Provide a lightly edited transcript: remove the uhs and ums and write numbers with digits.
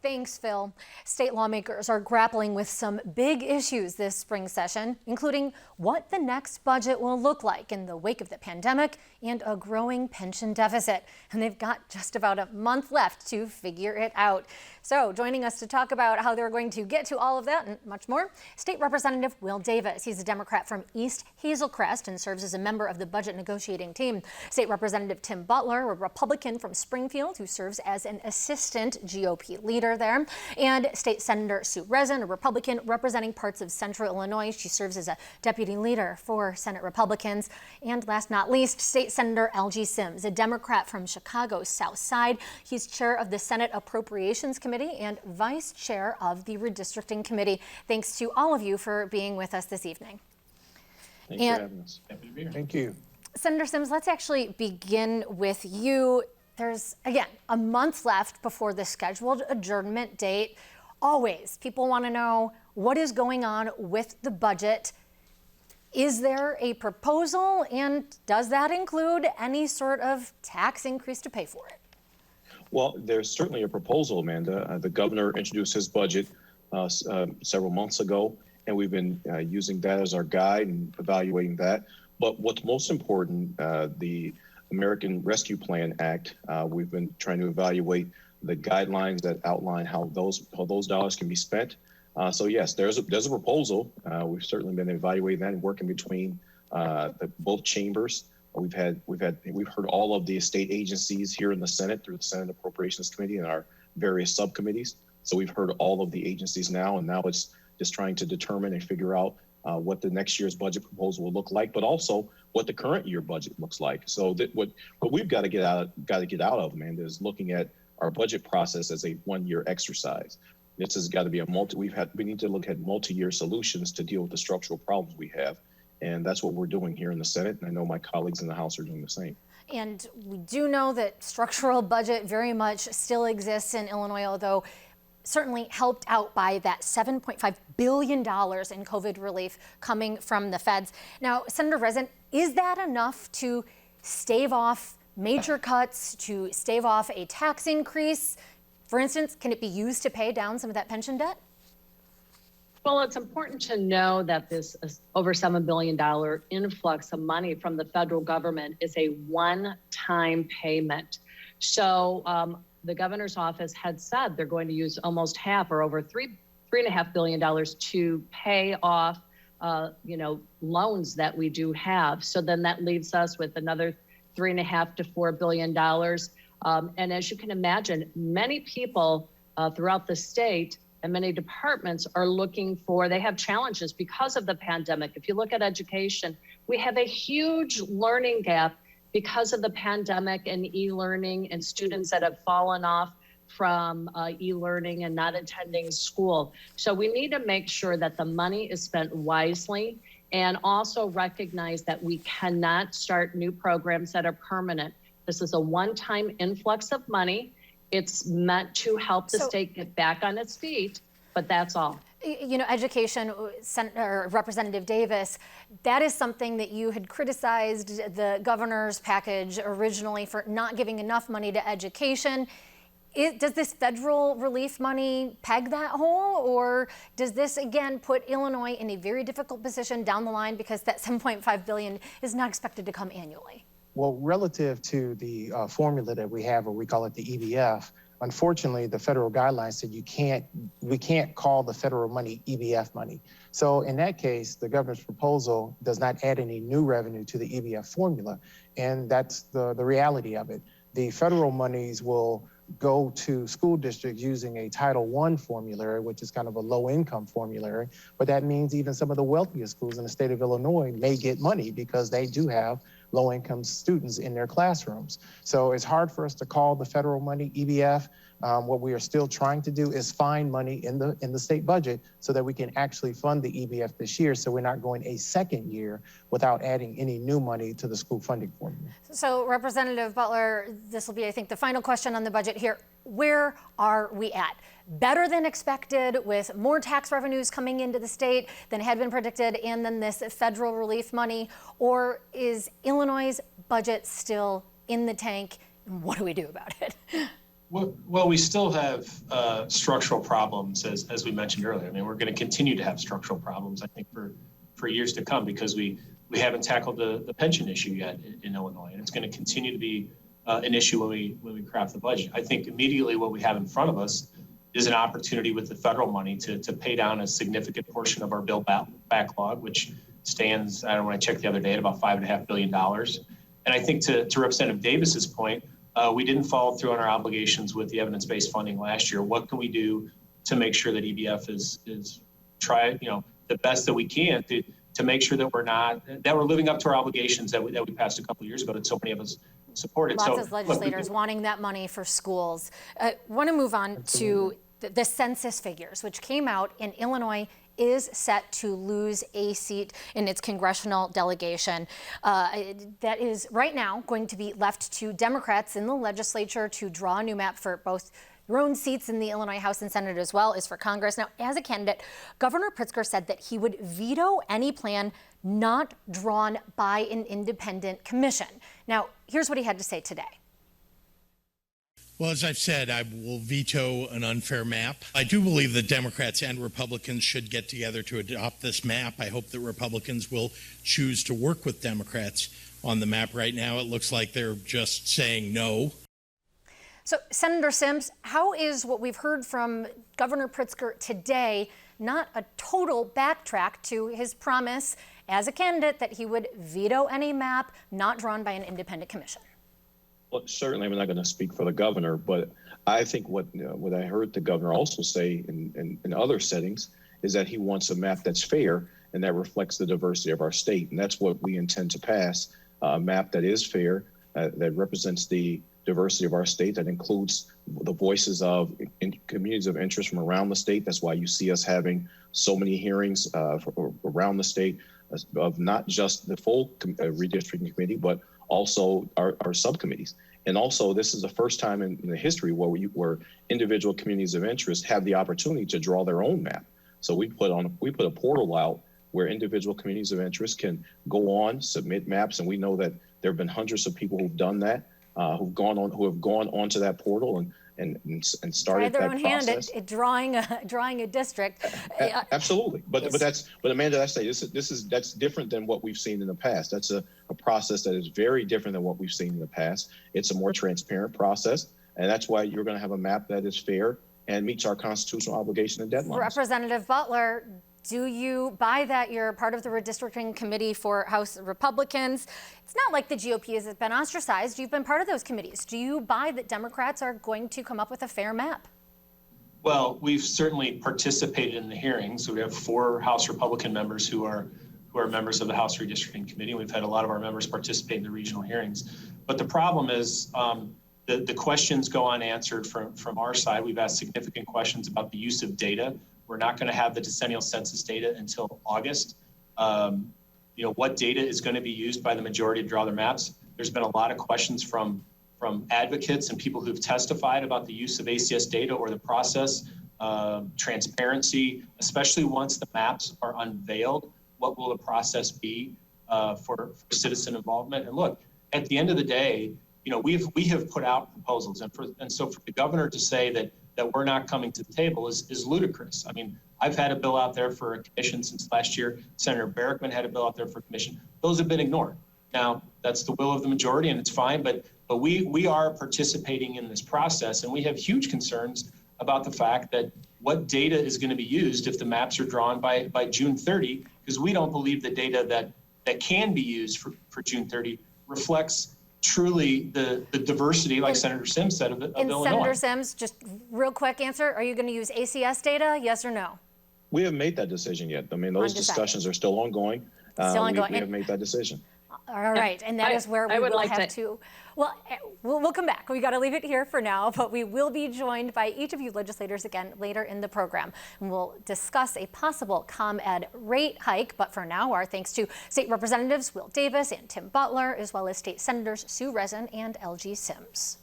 Thanks, Phil. State lawmakers are grappling with some big issues this spring session, including what the next budget will look like in the wake of the pandemic and a growing pension deficit. And they've got just about a month left to figure it out. So joining us to talk about how they're going to get to all of that and much more, State Representative Will Davis. He's a Democrat from East Hazel Crest and serves as a member of the budget negotiating team. State Representative Tim Butler, a Republican from Springfield who serves as an assistant GOP leader there, and State Senator Sue Rezin, a Republican representing parts of Central Illinois. She serves as a deputy leader for Senate Republicans. And last not least, State Senator Elgie Sims, a Democrat from Chicago's South Side. He's chair of the Senate Appropriations Committee and vice chair of the Redistricting Committee. Thanks to all of you for being with us this evening. Thanks for having us. Happy to be here. Thank you. Senator Sims, let's actually begin with you. There's, again, a month left before the scheduled adjournment date. Always, people want to know what is going on with the budget. Is there a proposal, and does that include any sort of tax increase to pay for it? Well, there's certainly a proposal, Amanda. The governor introduced his budget several months ago, and we've been using that as our guide and evaluating that. But what's most important, the American Rescue Plan Act, we've been trying to evaluate the guidelines that outline how those dollars can be spent. So yes, there's a proposal. We've certainly been evaluating that and working between both chambers. We've heard all of the state agencies here in the Senate through the Senate Appropriations Committee and our various subcommittees. So we've heard all of the agencies now, and now it's just trying to determine and figure out what the next year's budget proposal will look like, but also what the current year budget looks like. So that what we've got to get out of, Amanda, is looking at our budget process as a one-year exercise. This has got to be we need to look at multi-year solutions to deal with the structural problems we have. And that's what we're doing here in the Senate. And I know my colleagues in the House are doing the same. And we do know that structural budget very much still exists in Illinois, although certainly helped out by that $7.5 billion in COVID relief coming from the feds. Now, Senator Rezin, is that enough to stave off major cuts, to stave off a tax increase? For instance, can it be used to pay down some of that pension debt? Well, it's important to know that this over $7 billion influx of money from the federal government is a one-time payment. So the governor's office had said they're going to use almost half, or over $3.5 billion to pay off, loans that we do have. So then that leaves us with another $3.5 to $4 billion. And as you can imagine, many people throughout the state and many departments are they have challenges because of the pandemic. If you look at education, we have a huge learning gap because of the pandemic and e-learning, and students that have fallen off from e-learning and not attending school. So we need to make sure that the money is spent wisely, and also recognize that we cannot start new programs that are permanent. This is a one-time influx of money. It's meant to help the state get back on its feet, but that's all. You know, education, Senator Representative Davis, that is something that you had criticized the governor's package originally for not giving enough money to education. Does this federal relief money peg that hole, or does this again put Illinois in a very difficult position down the line because that $7.5 billion is not expected to come annually? Well, relative to the formula that we have, or we call it the EBF, unfortunately, the federal guidelines said we can't call the federal money EBF money. So in that case, the governor's proposal does not add any new revenue to the EBF formula, and that's the reality of it. The federal monies will go to school districts using a Title I formulary, which is kind of a low-income formulary, but that means even some of the wealthiest schools in the state of Illinois may get money because they do have low-income students in their classrooms. So it's hard for us to call the federal money EBF. What we are still trying to do is find money in the state budget so that we can actually fund the EBF this year, so we're not going a second year without adding any new money to the school funding formula. So Representative Butler, this will be, I think, the final question on the budget here. Where are we at? Better than expected, with more tax revenues coming into the state than had been predicted, and then this federal relief money? Or is Illinois' budget still in the tank? And what do we do about it? Well, we still have structural problems, as we mentioned earlier. I mean, we're going to continue to have structural problems, I think, for years to come, because we haven't tackled the pension issue yet in Illinois, and it's going to continue to be an issue when we craft the budget. I think immediately what we have in front of us is an opportunity with the federal money to pay down a significant portion of our bill backlog, which stands, I don't know, when I checked the other day, at about $5.5 billion. And I think to Representative Davis's point, we didn't follow through on our obligations with the evidence-based funding last year. What can we do to make sure that EBF is the best that we can to make sure that we're living up to our obligations that we passed a couple of years ago that so many of us supported. Lots of legislators wanting that money for schools. Want to move on to the census figures, which came out in Illinois is set to lose a seat in its congressional delegation. That is right now going to be left to Democrats in the legislature to draw a new map for both your own seats in the Illinois House and Senate, as well as for Congress. Now, as a candidate, Governor Pritzker said that he would veto any plan not drawn by an independent commission. Now, here's what he had to say today. Well, as I've said, I will veto an unfair map. I do believe that Democrats and Republicans should get together to adopt this map. I hope that Republicans will choose to work with Democrats on the map. Right now, it looks like they're just saying no. So, Senator Sims, how is what we've heard from Governor Pritzker today not a total backtrack to his promise as a candidate that he would veto any map not drawn by an independent commission? Well, certainly I'm not going to speak for the governor, but I think what I heard the governor also say in other settings is that he wants a map that's fair and that reflects the diversity of our state. And that's what we intend to pass, a map that is fair, that represents the diversity of our state, that includes the voices of communities of interest from around the state. That's why you see us having so many hearings around the state of not just the full redistricting committee, but also our subcommittees. And also, this is the first time in the history where individual communities of interest have the opportunity to draw their own map. So we put a portal out where individual communities of interest can go on, submit maps, and we know that there have been hundreds of people who've done that, who have gone onto that portal and started that process. Their own hand at drawing a district. Absolutely, but Amanda, that's different than what we've seen in the past. That's a process that is very different than what we've seen in the past. It's a more transparent process, and that's why you're going to have a map that is fair and meets our constitutional obligation and deadlines. Representative Butler, do you buy that you're part of the redistricting committee for House Republicans? It's not like the GOP has been ostracized. You've been part of those committees. Do you buy that Democrats are going to come up with a fair map? Well, we've certainly participated in the hearings. So we have 4 House Republican members who are members of the House Redistricting Committee. We've had a lot of our members participate in the regional hearings. But the problem is the questions go unanswered from our side. We've asked significant questions about the use of data. We're not going to have the decennial census data until August. What data is going to be used by the majority to draw their maps? There's been a lot of questions from advocates and people who've testified about the use of ACS data or the process, transparency, especially once the maps are unveiled. What will the process be for citizen involvement? And look, at the end of the day, we have put out proposals, and so for the governor to say that we're not coming to the table is ludicrous. I mean, I've had a bill out there for a commission since last year. Senator Barrickman had a bill out there for a commission. Those have been ignored. Now, that's the will of the majority, and it's fine, but we are participating in this process, and we have huge concerns about the fact that what data is going to be used if the maps are drawn by June 30, because we don't believe the data that can be used for June 30 reflects truly the diversity, like Senator Sims said, of Illinois. Senator Sims, just real quick answer, are you going to use ACS data, yes or no? We haven't made that decision yet. I mean, those discussions are still ongoing. We haven't made that decision. All right, and that is where we will have to. Well, we'll come back. We got to leave it here for now, but we will be joined by each of you legislators again later in the program. And we'll discuss a possible ComEd rate hike. But for now, our thanks to State Representatives Will Davis and Tim Butler, as well as State Senators Sue Rezin and Elgie Sims.